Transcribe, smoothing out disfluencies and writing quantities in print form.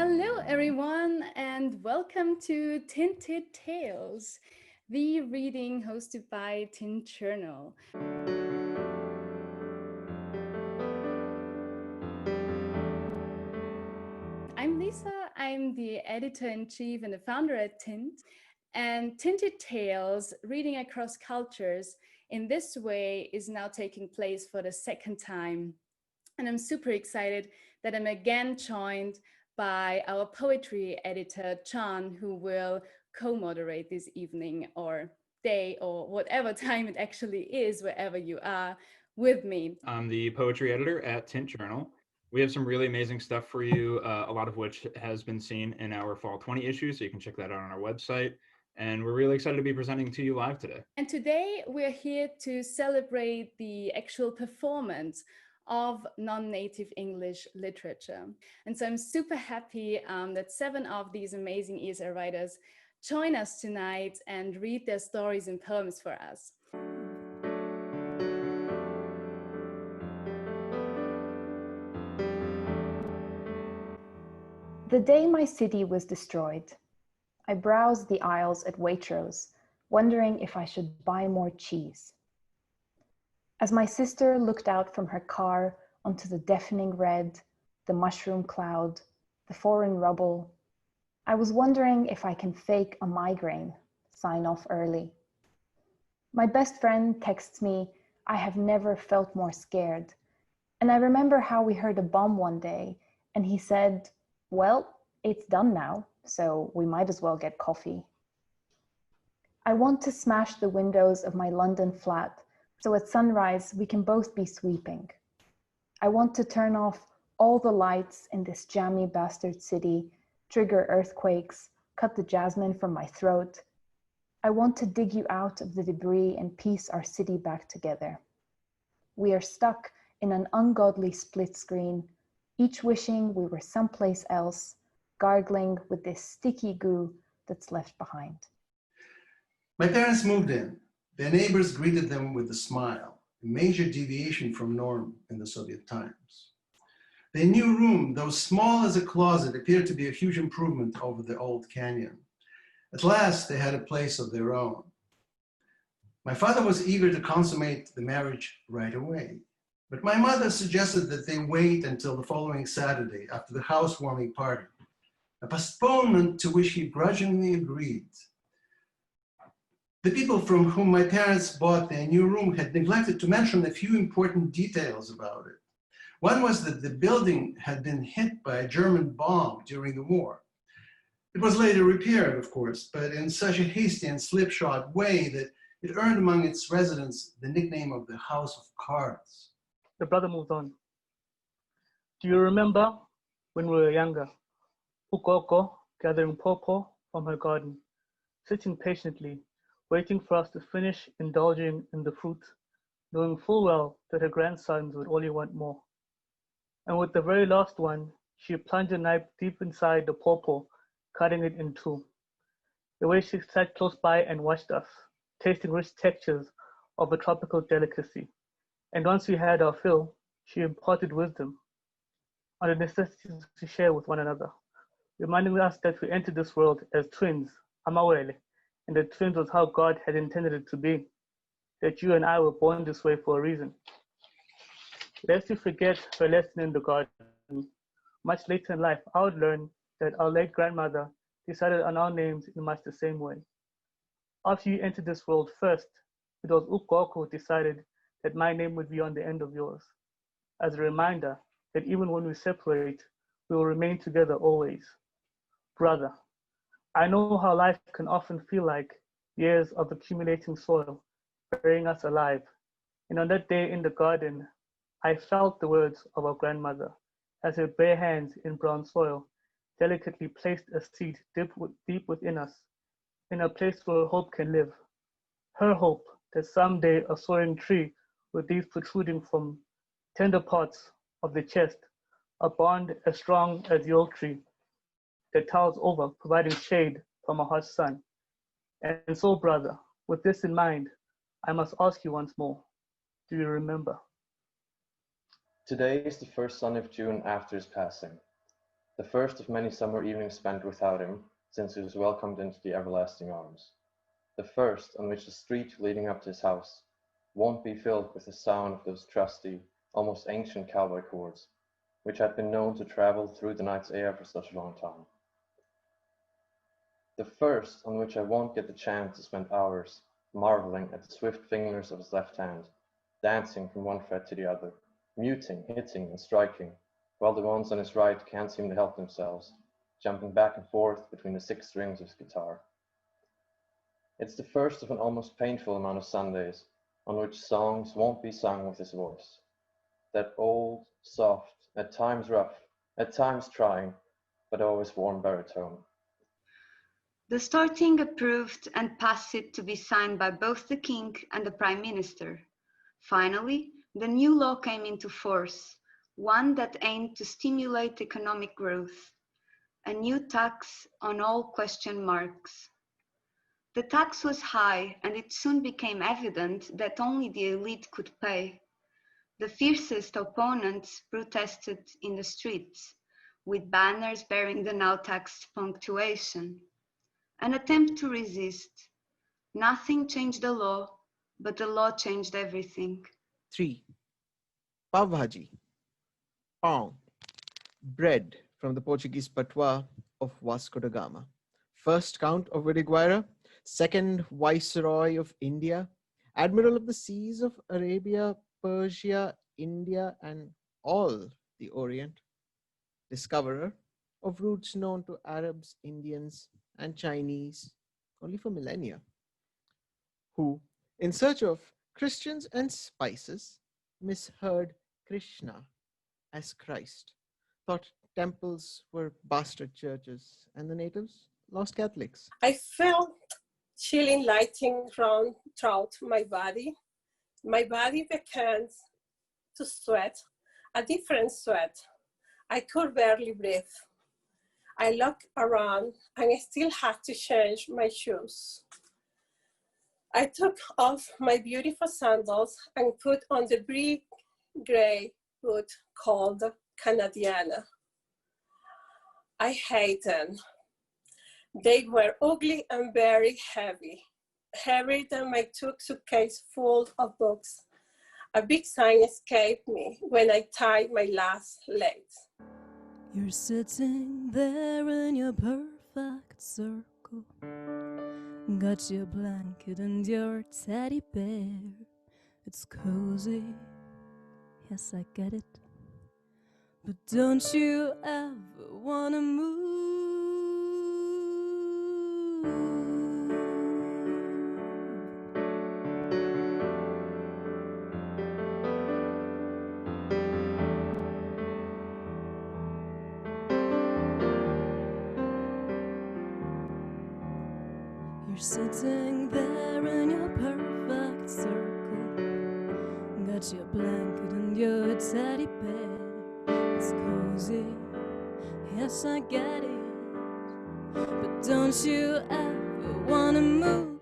Hello everyone and welcome to Tinted Tales, the reading hosted by Tint Journal. I'm Lisa, I'm the editor-in-chief and the founder at Tint, and Tinted Tales, reading across cultures, in this way is now taking place for the second time. And I'm super excited that I'm again joined by our poetry editor, John, who will co-moderate this evening or day or whatever time it actually is, wherever you are with me. I'm the poetry editor at Tint Journal. We have some really amazing stuff for you, a lot of which has been seen in our Fall 20 issue, so you can check that out on our website. And we're really excited to be presenting to you live today. And today we're here to celebrate the actual performance of non-native English literature. And so I'm super happy that 7 of these amazing ESL writers join us tonight and read their stories and poems for us. The day my city was destroyed, I browsed the aisles at Waitrose, wondering if I should buy more cheese. As my sister looked out from her car onto the deafening red, the mushroom cloud, the foreign rubble, I was wondering if I can fake a migraine, sign off early. My best friend texts me, I have never felt more scared. And I remember how we heard a bomb one day, and he said, well, it's done now, so we might as well get coffee. I want to smash the windows of my London flat so at sunrise we can both be sweeping. I want to turn off all the lights in this jammy bastard city, trigger earthquakes, cut the jasmine from my throat. I want to dig you out of the debris and piece our city back together. We are stuck in an ungodly split screen, each wishing we were someplace else, gargling with this sticky goo that's left behind. My parents moved in. Their neighbors greeted them with a smile, a major deviation from norm in the Soviet times. Their new room, though small as a closet, appeared to be a huge improvement over the old canyon. At last, they had a place of their own. My father was eager to consummate the marriage right away, but my mother suggested that they wait until the following Saturday after the housewarming party, a postponement to which he grudgingly agreed. The people from whom my parents bought their new room had neglected to mention a few important details about it. One was that the building had been hit by a German bomb during the war. It was later repaired, of course, but in such a hasty and slipshod way that it earned among its residents the nickname of the House of Cards. The brother moved on. Do you remember when we were younger, Ukoko gathering pawpaw from her garden, sitting patiently, waiting for us to finish indulging in the fruit, knowing full well that her grandsons would only want more. And with the very last one, she plunged a knife deep inside the pawpaw, cutting it in two. The way she sat close by and watched us, tasting rich textures of a tropical delicacy. And once we had our fill, she imparted wisdom on the necessity to share with one another, reminding us that we entered this world as twins, amawele, and that twins was how God had intended it to be, that you and I were born this way for a reason. Lest we forget her lesson in the garden, much later in life, I would learn that our late grandmother decided on our names in much the same way. After you entered this world first, it was Ukoko who decided that my name would be on the end of yours, as a reminder that even when we separate, we will remain together always. Brother, I know how life can often feel like years of accumulating soil, burying us alive. And on that day in the garden, I felt the words of our grandmother as her bare hands in brown soil delicately placed a seed deep within us, in a place where hope can live. Her hope that someday a soaring tree with leaves protruding from tender parts of the chest, a bond as strong as the oak tree that towers over, providing shade from a hot sun. And so, brother, with this in mind, I must ask you once more, do you remember? Today is the first Sunday of June after his passing. the first of many summer evenings spent without him, since he was welcomed into the everlasting arms. The first on which the street leading up to his house won't be filled with the sound of those trusty, almost ancient cowboy chords, which had been known to travel through the night's air for such a long time. The first on which I won't get the chance to spend hours marveling at the swift fingers of his left hand, dancing from one fret to the other, muting, hitting, and striking, while the ones on his right can't seem to help themselves, jumping back and forth between the 6 strings of his guitar. It's the first of an almost painful amount of Sundays on which songs won't be sung with his voice. That old, soft, at times rough, at times trying, but always warm baritone. The Storting approved and passed it to be signed by both the king and the prime minister. Finally, the new law came into force, one that aimed to stimulate economic growth, a new tax on all question marks. The tax was high, and it soon became evident that only the elite could pay. The fiercest opponents protested in the streets, with banners bearing the now taxed punctuation. An attempt to resist. Nothing changed the law, but the law changed everything. 3. Pav bhaji, pão, bread from the Portuguese patois of Vasco da Gama, first Count of Vidigueira, second Viceroy of India, Admiral of the seas of Arabia, Persia, India, and all the Orient, discoverer of routes known to Arabs, Indians, and Chinese only for millennia, who, in search of Christians and spices, misheard Krishna as Christ, thought temples were bastard churches, and the natives lost Catholics. I felt chilling lighting round throughout my body. My body began to sweat, a different sweat. I could barely breathe. I looked around and I still had to change my shoes. I took off my beautiful sandals and put on the brick gray boot called Canadiana. I hate them. They were ugly and very heavy, heavier than my suitcase full of books. A big sign escaped me when I tied my last legs. You're sitting there in your perfect circle. Got your blanket and your teddy bear. It's cozy, yes I get it. But don't you ever wanna move? You're sitting there in your perfect circle. Got your blanket and your teddy bear. It's cozy, yes I get it. But don't you ever wanna move?